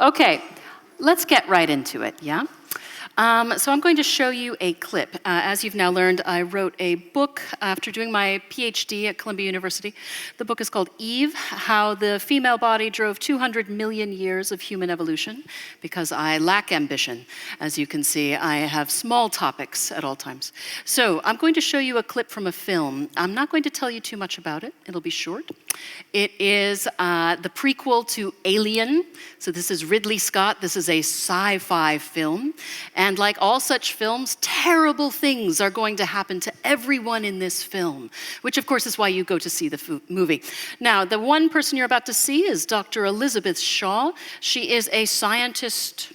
Okay, let's get right into it, yeah? So I'm going to show you a clip. As you've now learned, I wrote a book after doing my PhD at Columbia University. The book is called Eve, How the Female Body Drove 200 Million Years of Human Evolution, because I lack ambition. As you can see, I have small topics at all times. So I'm going to show you a clip from a film. I'm not going to tell you too much about it. It'll be short. It is the prequel to Alien. So this is Ridley Scott. This is a sci-fi film. And like all such films, terrible things are going to happen to everyone in this film, which of course is why you go to see the movie. Now, the one person you're about to see is Dr. Elizabeth Shaw. She is a scientist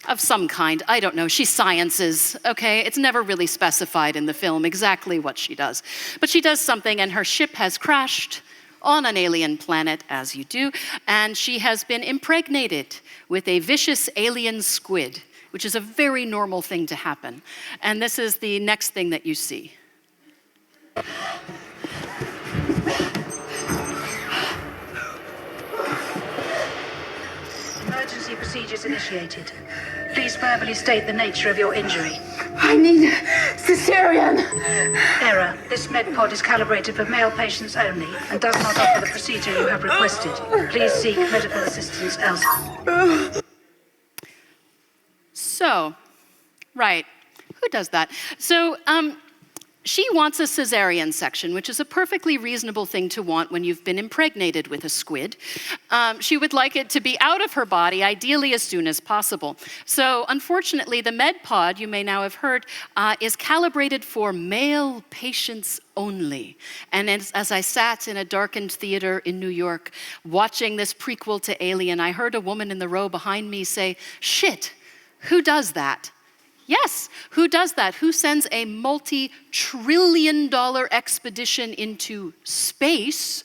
of some kind. I don't know. She sciences, okay? It's never really specified in the film exactly what she does. But she does something, and her ship has crashed on an alien planet, as you do, and she has been impregnated with a vicious alien squid, which is a very normal thing to happen. And this is the next thing that you see. Emergency procedures initiated. Please verbally state the nature of your injury. I need cesarean. Error. This med pod is calibrated for male patients only and does not offer the procedure you have requested. Please seek medical assistance elsewhere. So, right, who does that? So, she wants a cesarean section, which is a perfectly reasonable thing to want when you've been impregnated with a squid. She would like it to be out of her body, ideally as soon as possible. So, unfortunately, the med pod, you may now have heard, is calibrated for male patients only. And as I sat in a darkened theater in New York, watching this prequel to Alien, I heard a woman in the row behind me say, "Shit, who does that?" Yes, who does that? Who sends a multi-trillion-dollar expedition into space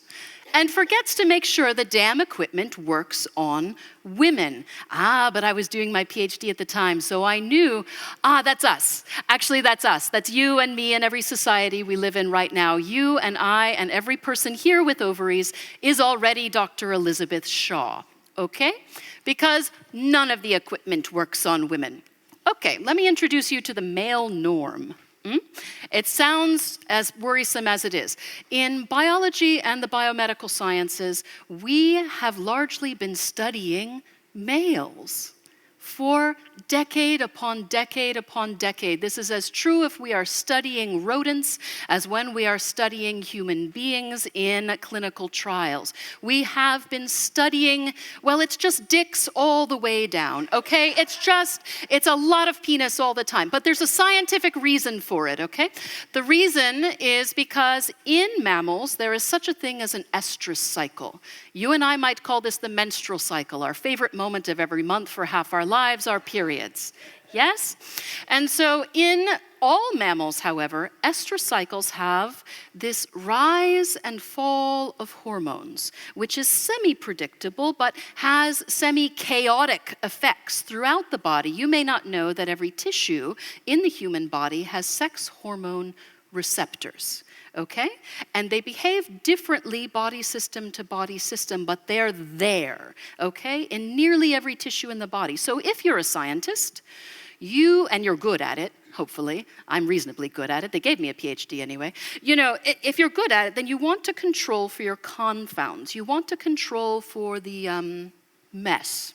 and forgets to make sure the damn equipment works on women? But I was doing my PhD at the time, so I knew, that's us. Actually, that's us. That's you and me and every society we live in right now. You and I and every person here with ovaries is already Dr. Elizabeth Shaw, okay? Because none of the equipment works on women. Okay, let me introduce you to the male norm. It sounds as worrisome as it is. In biology and the biomedical sciences, we have largely been studying males for decade upon decade upon decade. This is as true if we are studying rodents as when we are studying human beings in clinical trials. We have been studying, well, it's just dicks all the way down, okay? It's a lot of penis all the time, but there's a scientific reason for it, okay? The reason is because in mammals, there is such a thing as an estrous cycle. You and I might call this the menstrual cycle, our favorite moment of every month for half our lives, our periods. Yes? And so in all mammals, however, estrous cycles have this rise and fall of hormones, which is semi-predictable, but has semi-chaotic effects throughout the body. You may not know that every tissue in the human body has sex hormone receptors. Okay? And they behave differently body system to body system, but they're there, okay, in nearly every tissue in the body. So if you're a scientist, and you're good at it, hopefully, I'm reasonably good at it, they gave me a PhD anyway, if you're good at it, then you want to control for your confounds. You want to control for the mess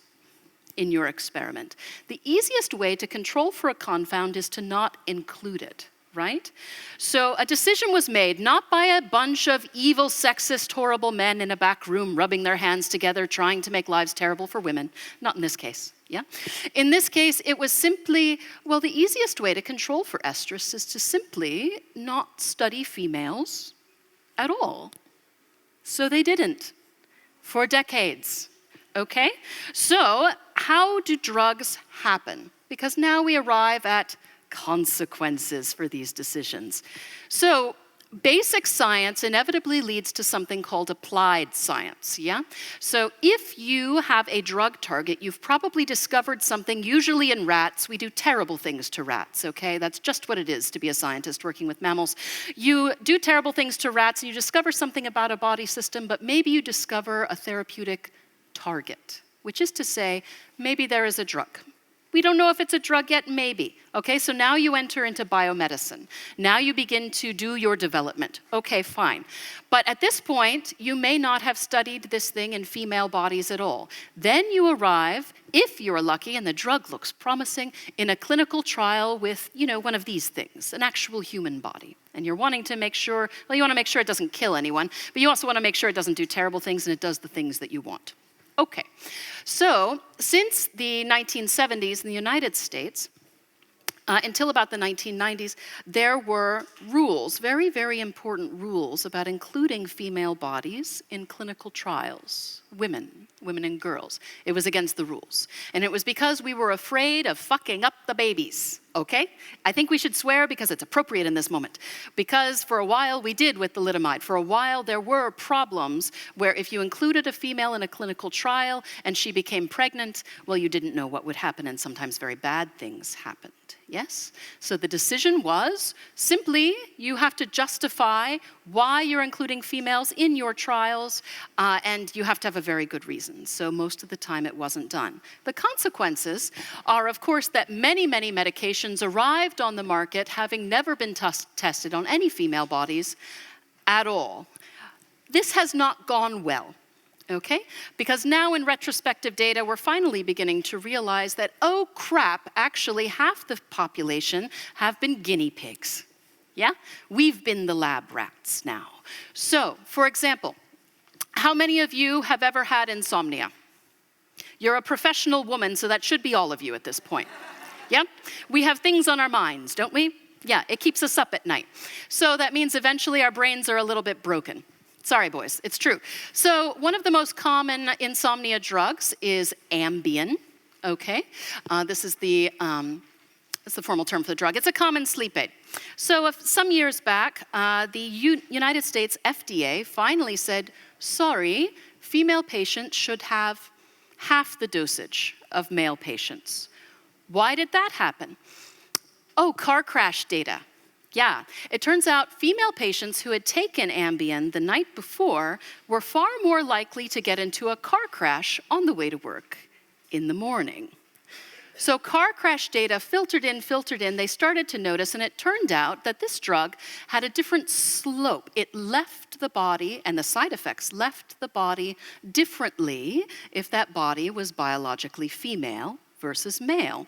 in your experiment. The easiest way to control for a confound is to not include it. Right? So a decision was made, not by a bunch of evil, sexist, horrible men in a back room rubbing their hands together, trying to make lives terrible for women. Not in this case, yeah? In this case, it was simply, well, the easiest way to control for estrus is to simply not study females at all. So they didn't, for decades, okay? So how do drugs happen? Because now we arrive at consequences for these decisions. So basic science inevitably leads to something called applied science, yeah? So if you have a drug target, you've probably discovered something, usually in rats. We do terrible things to rats, okay? That's just what it is to be a scientist working with mammals. You do terrible things to rats and you discover something about a body system, but maybe you discover a therapeutic target. which is to say, maybe there is a drug. We don't know if it's a drug yet, maybe. Okay, so now you enter into biomedicine. Now you begin to do your development. Okay, fine. But at this point, you may not have studied this thing in female bodies at all. Then you arrive, if you're lucky and the drug looks promising, in a clinical trial with, one of these things, an actual human body. And you're wanting to make sure, you want to make sure it doesn't kill anyone, but you also want to make sure it doesn't do terrible things and it does the things that you want. Okay, so since the 1970s in the United States, until about the 1990s, there were rules, very, very important rules about including female bodies in clinical trials, women and girls. It was against the rules. And it was because we were afraid of fucking up the babies, okay? I think we should swear because it's appropriate in this moment. Because for a while we did with thalidomide. For a while there were problems where if you included a female in a clinical trial and she became pregnant, well, you didn't know what would happen, and sometimes very bad things happened. Yes? So the decision was simply you have to justify why you're including females in your trials, and you have to have a very good reason. So most of the time it wasn't done. The consequences are, of course, that many, many medications arrived on the market having never been tested on any female bodies at all. This has not gone well. Okay? Because now in retrospective data, we're finally beginning to realize that, oh crap, actually half the population have been guinea pigs. Yeah? We've been the lab rats now. So, for example, how many of you have ever had insomnia? You're a professional woman, so that should be all of you at this point. Yeah? We have things on our minds, don't we? Yeah, it keeps us up at night. So that means eventually our brains are a little bit broken. Sorry, boys, it's true. So one of the most common insomnia drugs is Ambien, okay? This is the formal term for the drug. It's a common sleep aid. So some years back, the United States FDA finally said, sorry, female patients should have half the dosage of male patients. Why did that happen? Oh, car crash data. Yeah, it turns out female patients who had taken Ambien the night before were far more likely to get into a car crash on the way to work in the morning. So car crash data filtered in, they started to notice, and it turned out that this drug had a different slope. It left the body, and the side effects left the body differently if that body was biologically female versus male.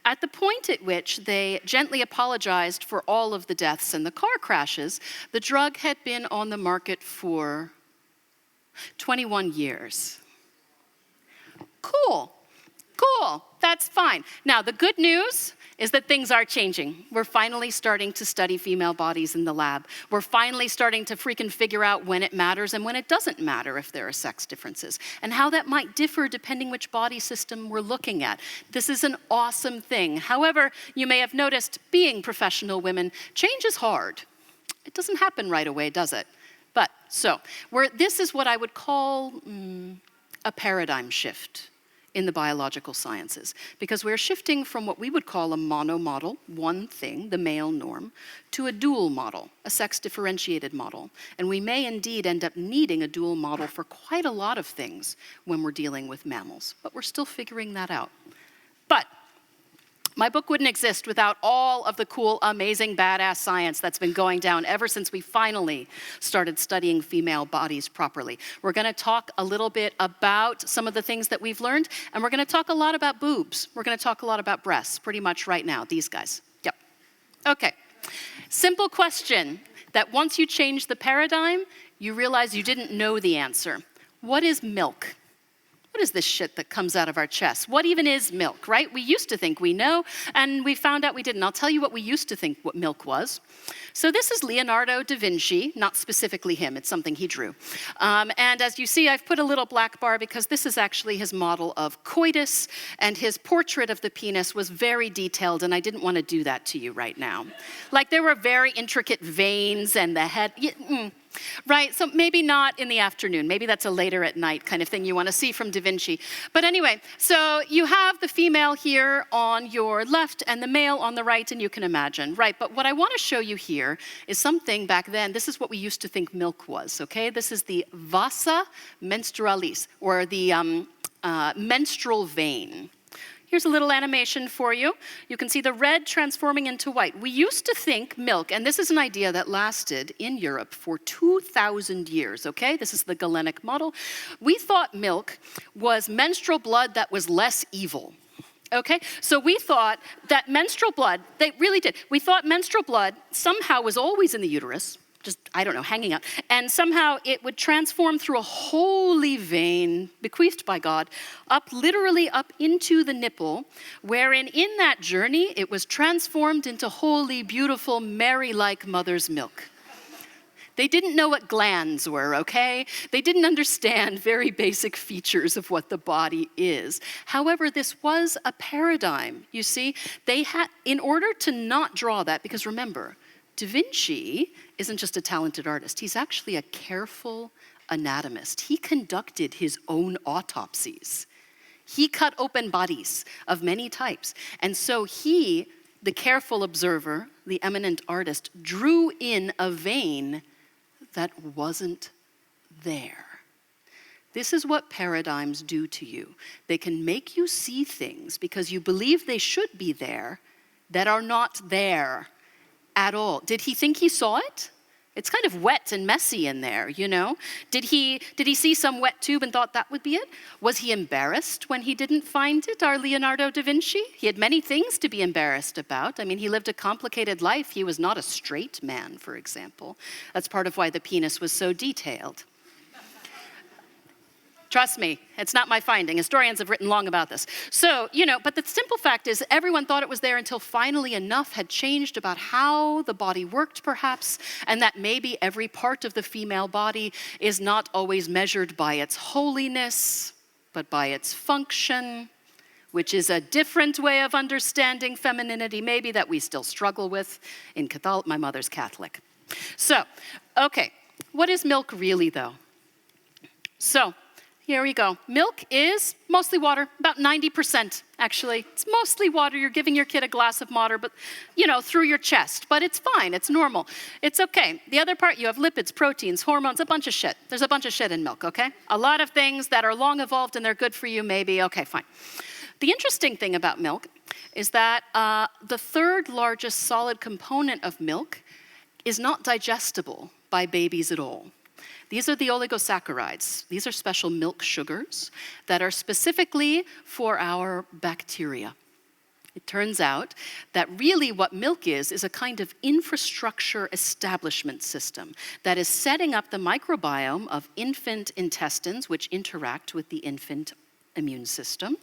At the point at which they gently apologized for all of the deaths and the car crashes, the drug had been on the market for 21 years. Cool, that's fine. Now, the good news is that things are changing. We're finally starting to study female bodies in the lab. We're finally starting to freaking figure out when it matters and when it doesn't matter if there are sex differences, and how that might differ depending which body system we're looking at. This is an awesome thing. However, you may have noticed, being professional women, change is hard. It doesn't happen right away, does it? But, this is what I would call a paradigm shift in the biological sciences, because we're shifting from what we would call a mono model, one thing, the male norm, to a dual model, a sex-differentiated model. And we may indeed end up needing a dual model for quite a lot of things when we're dealing with mammals, but we're still figuring that out. But my book wouldn't exist without all of the cool, amazing, badass science that's been going down ever since we finally started studying female bodies properly. We're going to talk a little bit about some of the things that we've learned, and we're going to talk a lot about boobs. We're going to talk a lot about breasts, pretty much right now, these guys. Yep. Okay. Simple question that once you change the paradigm, you realize you didn't know the answer. What is milk? What is this shit that comes out of our chests? What even is milk, right? We used to think we know, and we found out we didn't. I'll tell you what we used to think what milk was. So this is Leonardo da Vinci, not specifically him, it's something he drew. And as you see, I've put a little black bar because this is actually his model of coitus, and his portrait of the penis was very detailed, and I didn't want to do that to you right now. Like, there were very intricate veins and the head. Right, so maybe not in the afternoon. Maybe that's a later at night kind of thing you want to see from Da Vinci. But anyway, so you have the female here on your left and the male on the right, and you can imagine. Right, but what I want to show you here is something back then. This is what we used to think milk was, okay? This is the vasa menstrualis, or the menstrual vein. Here's a little animation for you. You can see the red transforming into white. We used to think milk, and this is an idea that lasted in Europe for 2,000 years, okay? This is the Galenic model. We thought milk was menstrual blood that was less evil. Okay, so we thought that menstrual blood, they really did. We thought menstrual blood somehow was always in the uterus, just, I don't know, hanging out. And somehow it would transform through a holy vein, bequeathed by God, literally up into the nipple, wherein in that journey, it was transformed into holy, beautiful, Mary-like mother's milk. They didn't know what glands were, okay? They didn't understand very basic features of what the body is. However, this was a paradigm, you see? They had, in order to not draw that, because remember, Da Vinci isn't just a talented artist, he's actually a careful anatomist. He conducted his own autopsies. He cut open bodies of many types. And so he, the careful observer, the eminent artist, drew in a vein that wasn't there. This is what paradigms do to you. They can make you see things because you believe they should be there that are not there at all. Did he think he saw it? It's kind of wet and messy in there, you know? Did he see some wet tube and thought that would be it? Was he embarrassed when he didn't find it, our Leonardo da Vinci? He had many things to be embarrassed about. I mean, he lived a complicated life. He was not a straight man, for example. That's part of why the penis was so detailed. Trust me, it's not my finding. Historians have written long about this. So, you know, but the simple fact is everyone thought it was there until finally enough had changed about how the body worked, perhaps, and that maybe every part of the female body is not always measured by its holiness, but by its function, which is a different way of understanding femininity, maybe that we still struggle with in Catholic. My mother's Catholic. So, okay, what is milk really, though? So, here we go. Milk is mostly water, about 90% actually. It's mostly water. You're giving your kid a glass of water, but you know, through your chest. But it's fine, it's normal. It's okay. The other part, you have lipids, proteins, hormones, a bunch of shit. There's a bunch of shit in milk, okay? A lot of things that are long evolved and they're good for you, maybe. Okay, fine. The interesting thing about milk is that the third largest solid component of milk is not digestible by babies at all. These are the oligosaccharides. These are special milk sugars that are specifically for our bacteria. It turns out that really what milk is a kind of infrastructure establishment system that is setting up the microbiome of infant intestines, which interact with the infant immune system.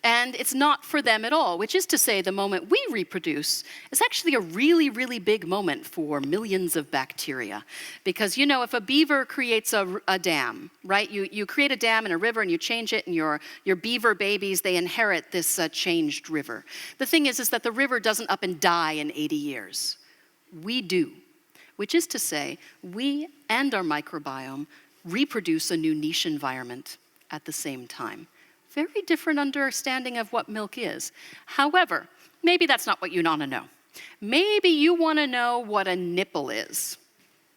And it's not for them at all, which is to say the moment we reproduce is actually a really, really big moment for millions of bacteria. Because, you know, if a beaver creates a dam, right? You create a dam in a river and you change it and your beaver babies, they inherit this changed river. The thing is that the river doesn't up and die in 80 years. We do. Which is to say, we and our microbiome reproduce a new niche environment at the same time. Very different understanding of what milk is. However, maybe that's not what you want to know. Maybe you want to know what a nipple is.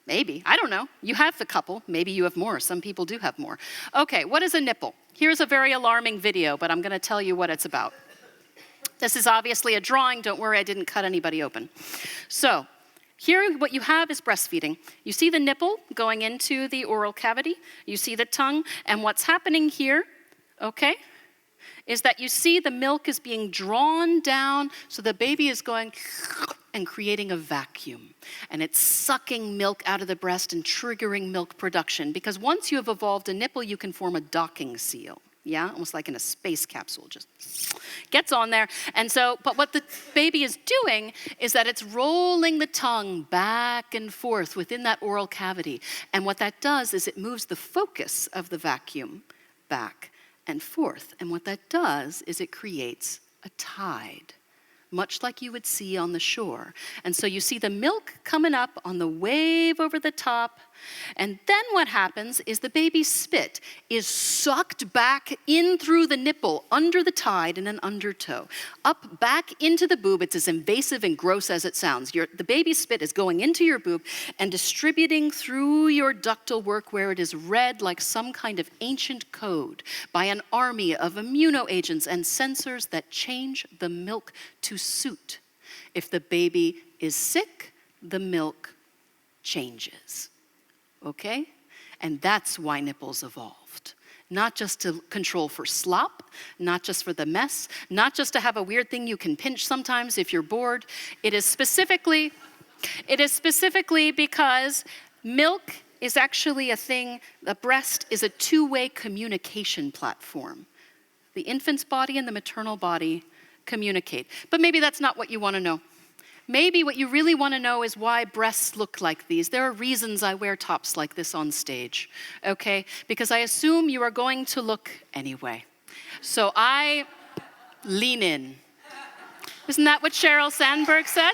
Maybe, I don't know. You have a couple, maybe you have more. Some people do have more. Okay, what is a nipple? Here's a very alarming video, but I'm going to tell you what it's about. This is obviously a drawing. Don't worry, I didn't cut anybody open. So, here, what you have is breastfeeding. You see the nipple going into the oral cavity. You see the tongue. And what's happening here, okay, is that you see the milk is being drawn down, so the baby is going and creating a vacuum. And it's sucking milk out of the breast and triggering milk production. Because once you have evolved a nipple, you can form a docking seal. Yeah, almost like in a space capsule, just gets on there. And so, but what the baby is doing is that it's rolling the tongue back and forth within that oral cavity. And what that does is it moves the focus of the vacuum back and forth. And what that does is it creates a tide, much like you would see on the shore. And so you see the milk coming up on the wave over the top, And then what happens is the baby's spit is sucked back in through the nipple, under the tide in an undertow, up back into the boob. It's as invasive and gross as it sounds. The baby's spit is going into your boob and distributing through your ductal work where it is read like some kind of ancient code by an army of immunoagents and sensors that change the milk to suit. If the baby is sick, the milk changes. Okay? And that's why nipples evolved. Not just to control for slop, not just for the mess, not just to have a weird thing you can pinch sometimes if you're bored. It is specifically because milk is actually a thing, the breast is a two-way communication platform. The infant's body and the maternal body communicate. But maybe that's not what you want to know. Maybe what you really want to know is why breasts look like these. There are reasons I wear tops like this on stage, okay? Because I assume you are going to look anyway. So I lean in. Isn't that what Sheryl Sandberg said?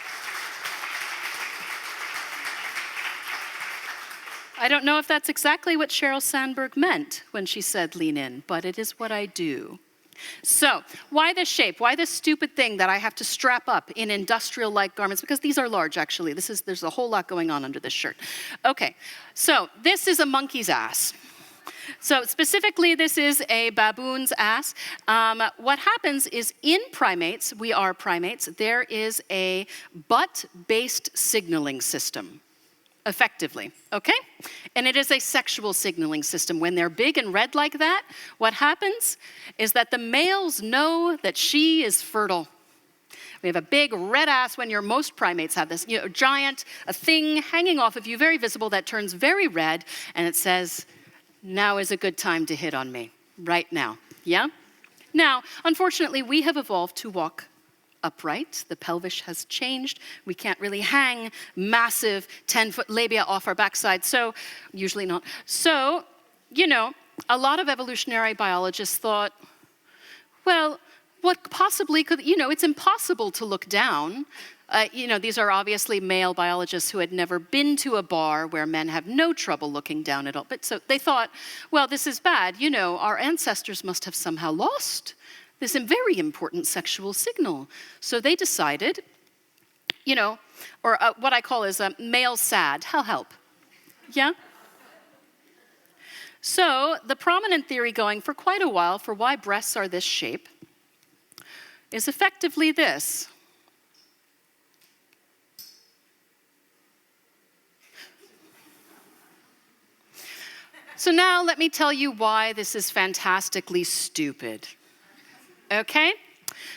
I don't know if that's exactly what Sheryl Sandberg meant when she said lean in, but it is what I do. So, why this shape? Why this stupid thing that I have to strap up in industrial-like garments? Because these are large, actually. There's a whole lot going on under this shirt. Okay, so this is a monkey's ass. So specifically, this is a baboon's ass. What happens is in primates, we are primates, there is a butt-based signaling system. Effectively, okay? And it is a sexual signaling system. When they're big and red like that, what happens is that the males know that she is fertile. We have a big red ass when most primates have this, giant, a thing hanging off of you, very visible, that turns very red, and it says, now is a good time to hit on me, right now, yeah? Now, unfortunately, we have evolved to walk upright. The pelvis has changed. We can't really hang massive 10-foot labia off our backside, so usually not. So, a lot of evolutionary biologists thought, well, what possibly could, it's impossible to look down. These are obviously male biologists who had never been to a bar where men have no trouble looking down at all. But so they thought, well, this is bad. Our ancestors must have somehow lost this very important sexual signal. So they decided, or what I call is a male sad, I'll help. Yeah? So the prominent theory going for quite a while for why breasts are this shape is effectively this. So now let me tell you why this is fantastically stupid. Okay?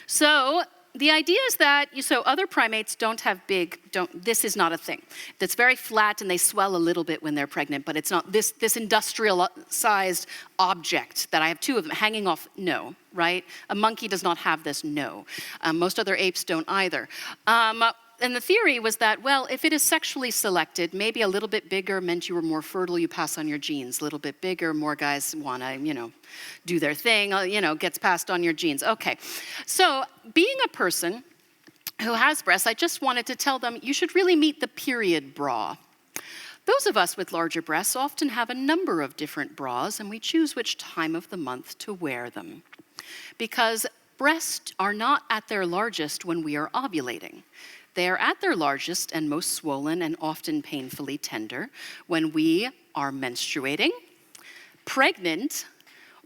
So the idea is that, other primates don't have this is not a thing. That's very flat and they swell a little bit when they're pregnant, but it's not this industrial-sized object that I have two of them hanging off, no, right? A monkey does not have this, no. Most other apes don't either. And the theory was that, well, if it is sexually selected, maybe a little bit bigger meant you were more fertile, you pass on your genes. A little bit bigger, more guys want to, do their thing, gets passed on your genes. Okay, so being a person who has breasts, I just wanted to tell them, you should really meet the period bra. Those of us with larger breasts often have a number of different bras, and we choose which time of the month to wear them. Because breasts are not at their largest when we are ovulating. They are at their largest and most swollen and often painfully tender when we are menstruating, pregnant,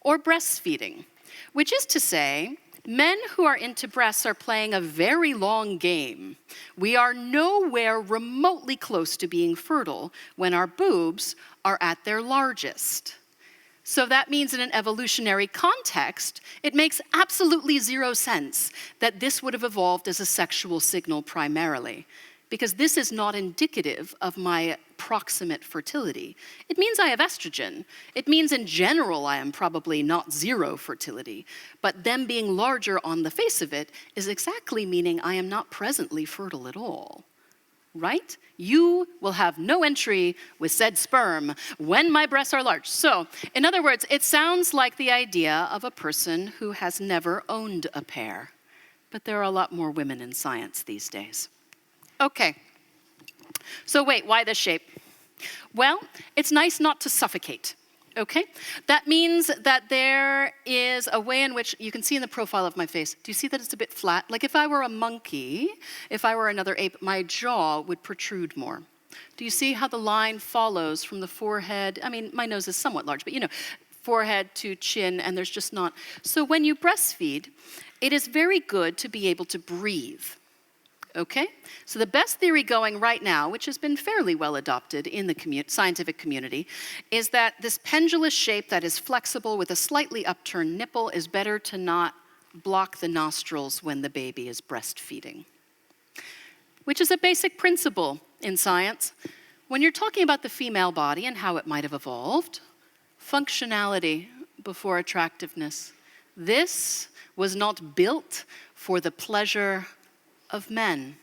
or breastfeeding, which is to say, men who are into breasts are playing a very long game. We are nowhere remotely close to being fertile when our boobs are at their largest. So that means in an evolutionary context, it makes absolutely zero sense that this would have evolved as a sexual signal primarily, because this is not indicative of my proximate fertility. It means I have estrogen. It means in general I am probably not zero fertility, but them being larger on the face of it is exactly meaning I am not presently fertile at all. Right? You will have no entry with said sperm when my breasts are large. So, in other words, it sounds like the idea of a person who has never owned a pair. But there are a lot more women in science these days. Okay. So wait, why this shape? Well, it's nice not to suffocate. Okay? That means that there is a way in which, you can see in the profile of my face, do you see that it's a bit flat? Like if I were a monkey, if I were another ape, my jaw would protrude more. Do you see how the line follows from the forehead? I mean, my nose is somewhat large, but you know, forehead to chin, and there's just not. So when you breastfeed, it is very good to be able to breathe. Okay? So the best theory going right now, which has been fairly well adopted in the scientific community, is that this pendulous shape that is flexible with a slightly upturned nipple is better to not block the nostrils when the baby is breastfeeding. Which is a basic principle in science. When you're talking about the female body and how it might have evolved, functionality before attractiveness. This was not built for the pleasure of men.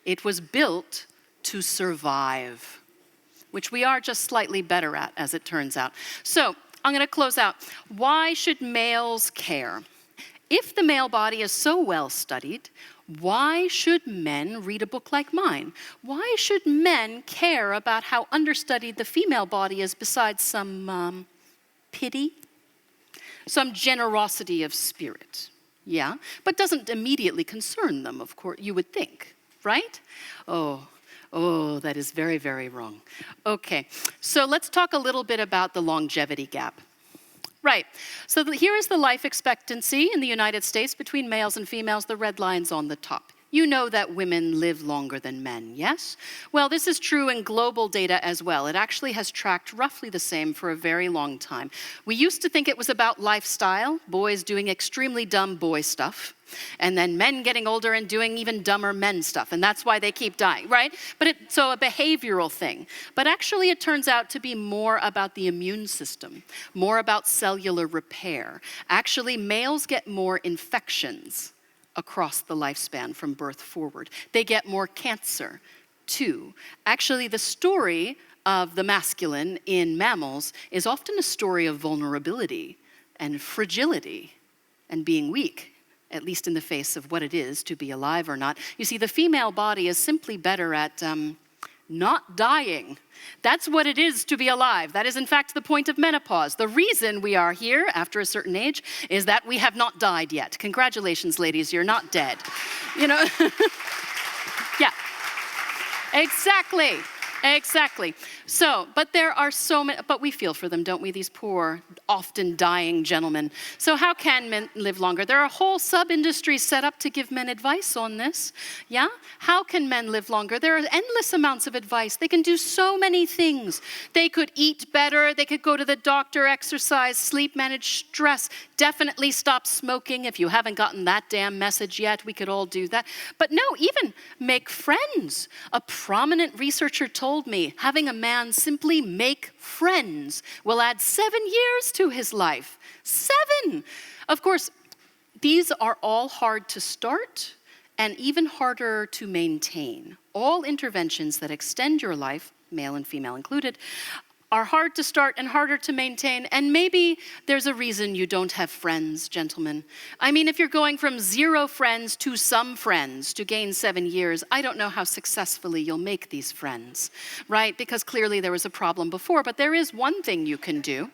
It was built to survive, which we are just slightly better at, as it turns out. So I'm going to close out. Why should males care? If the male body is so well studied, why should men read a book like mine? Why should men care about how understudied the female body is besides some pity, some generosity of spirit? Yeah, but doesn't immediately concern them, of course, you would think, right? Oh, that is very, very wrong. Okay, so let's talk a little bit about the longevity gap. Right, so here is the life expectancy in the United States between males and females, the red line's on the top. You know that women live longer than men, yes? Well, this is true in global data as well. It actually has tracked roughly the same for a very long time. We used to think it was about lifestyle, boys doing extremely dumb boy stuff, and then men getting older and doing even dumber men stuff, and that's why they keep dying, right? So a behavioral thing. But actually it turns out to be more about the immune system, more about cellular repair. Actually, males get more infections across the lifespan from birth forward. They get more cancer, too. Actually, the story of the masculine in mammals is often a story of vulnerability and fragility and being weak, at least in the face of what it is to be alive or not. You see, the female body is simply better at not dying. That's what it is to be alive. That is, in fact, the point of menopause. The reason we are here after a certain age is that we have not died yet. Congratulations, ladies, you're not dead. You know? Yeah. Exactly. So, but there are so many, but we feel for them, don't we? These poor, often dying gentlemen. So how can men live longer? There are whole sub-industries set up to give men advice on this. Yeah? How can men live longer? There are endless amounts of advice. They can do so many things. They could eat better. They could go to the doctor, exercise, sleep, manage stress. Definitely stop smoking. If you haven't gotten that damn message yet, we could all do that. But no, even make friends. A prominent researcher told me having a man simply make friends will add 7 years to his life. 7! Of course, these are all hard to start and even harder to maintain. All interventions that extend your life, male and female included, are hard to start and harder to maintain, and maybe there's a reason you don't have friends, gentlemen. I mean, if you're going from 0 friends to some friends to gain 7 years, I don't know how successfully you'll make these friends, right? Because clearly there was a problem before, but there is one thing you can do.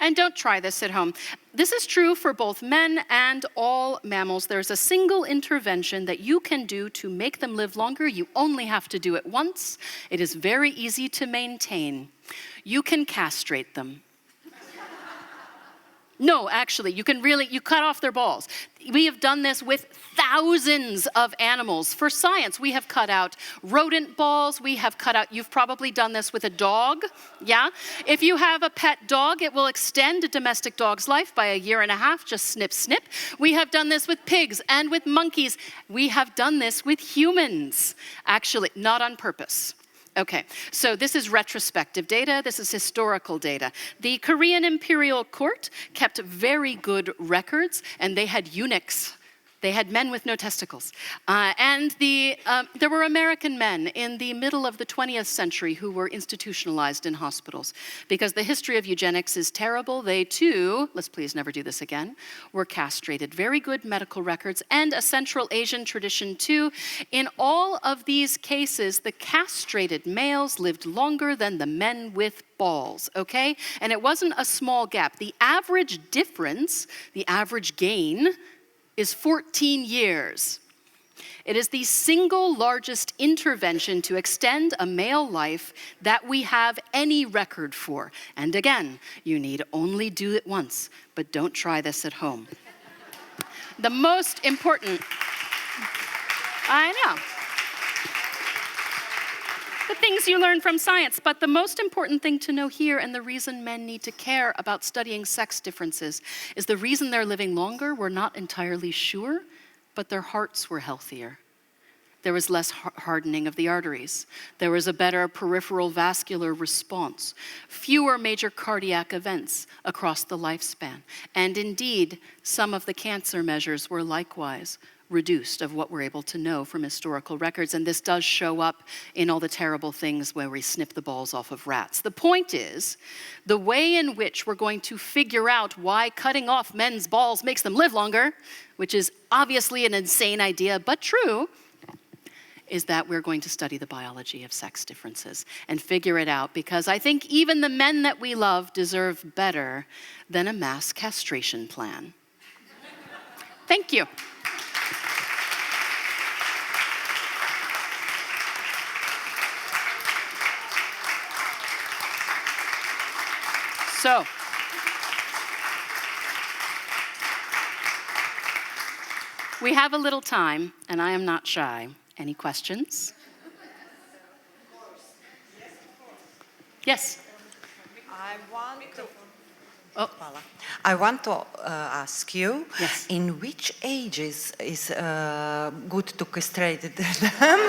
And don't try this at home. This is true for both men and all mammals. There's a single intervention that you can do to make them live longer. You only have to do it once. It is very easy to maintain. You can castrate them. No, actually, you cut off their balls. We have done this with thousands of animals. For science, we have cut out rodent balls. You've probably done this with a dog, yeah? If you have a pet dog, it will extend a domestic dog's life by 1.5 years, just snip, snip. We have done this with pigs and with monkeys. We have done this with humans, actually, not on purpose. Okay, so this is retrospective data, this is historical data. The Korean imperial court kept very good records, and they had eunuchs They had men with no testicles. There were American men in the middle of the 20th century who were institutionalized in hospitals. Because the history of eugenics is terrible, they too, let's please never do this again, were castrated. Very good medical records, and a Central Asian tradition too. In all of these cases, the castrated males lived longer than the men with balls, okay? And it wasn't a small gap. The average difference, the average gain, is 14 years. It is the single largest intervention to extend a male life that we have any record for. And again, you need only do it once, but don't try this at home. The most important, I know, the things you learn from science, but the most important thing to know here, and the reason men need to care about studying sex differences, is the reason they're living longer, we're not entirely sure, but their hearts were healthier. There was less hardening of the arteries. There was a better peripheral vascular response. Fewer major cardiac events across the lifespan. And indeed, some of the cancer measures were likewise reduced of what we're able to know from historical records. And this does show up in all the terrible things where we snip the balls off of rats. The point is, the way in which we're going to figure out why cutting off men's balls makes them live longer, which is obviously an insane idea, but true, is that we're going to study the biology of sex differences and figure it out, because I think even the men that we love deserve better than a mass castration plan. Thank you. So, we have a little time, and I am not shy. Any questions? Yes. I want to ask you, Yes. in which ages is good to castrate them?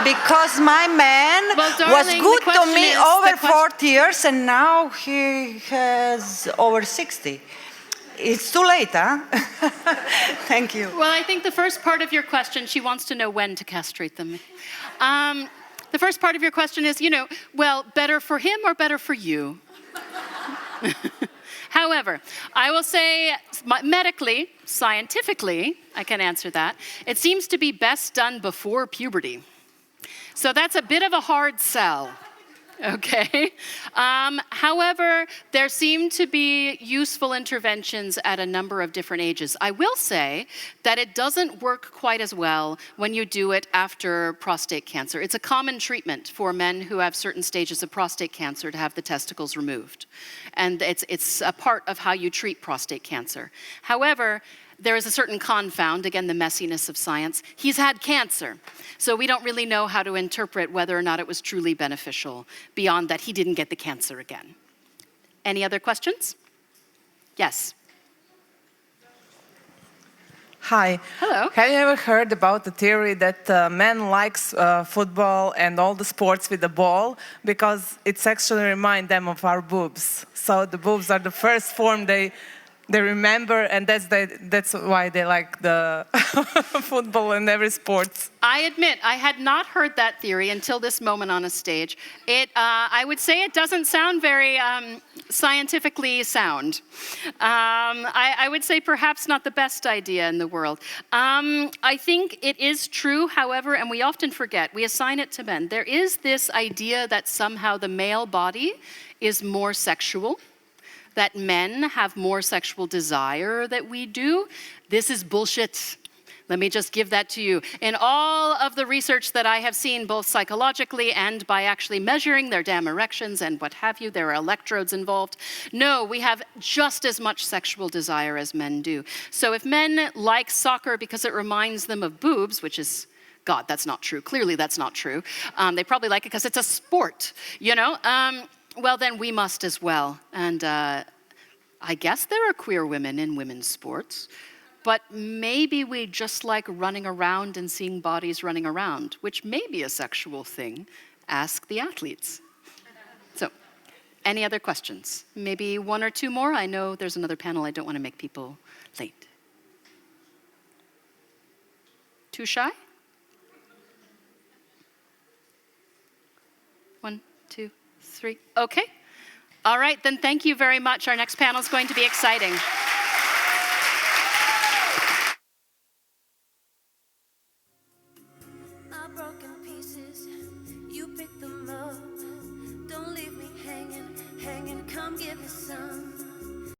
Because my man Well, was darling, good the to question me is- over the question- 40 years, and now he has over 60. It's too late, huh? Thank you. Well, I think the first part of your question, she wants to know when to castrate them. The first part of your question is, well, better for him or better for you? However, I will say medically, scientifically, I can answer that. It seems to be best done before puberty. So that's a bit of a hard sell. Okay. However, there seem to be useful interventions at a number of different ages. I will say that it doesn't work quite as well when you do it after prostate cancer. It's a common treatment for men who have certain stages of prostate cancer to have the testicles removed. And it's a part of how you treat prostate cancer. However, there is a certain confound, again, the messiness of science. He's had cancer, so we don't really know how to interpret whether or not it was truly beneficial, beyond that he didn't get the cancer again. Any other questions? Yes. Hi. Hello. Have you ever heard about the theory that men likes football and all the sports with the ball because it actually reminds them of our boobs? So the boobs are the first form they remember, and that's why they like the football and every sports. I admit, I had not heard that theory until this moment on a stage. I would say it doesn't sound very scientifically sound. I would say perhaps not the best idea in the world. I think it is true, however, and we often forget, we assign it to men. There is this idea that somehow the male body is more sexual, that men have more sexual desire than we do. This is bullshit. Let me just give that to you. In all of the research that I have seen, both psychologically and by actually measuring their damn erections and what have you, there are electrodes involved. No, we have just as much sexual desire as men do. So if men like soccer because it reminds them of boobs, which is, God, that's not true. Clearly that's not true. They probably like it because it's a sport, well, then we must as well. And I guess there are queer women in women's sports, but maybe we just like running around and seeing bodies running around, which may be a sexual thing. Ask the athletes. So, any other questions? Maybe one or two more? I know there's another panel. I don't want to make people late. Too shy? 1, 2, 3. Okay. All right, then thank you very much. Our next panel is going to be exciting. My broken pieces, you pick them up. Don't leave me hanging, come give me some.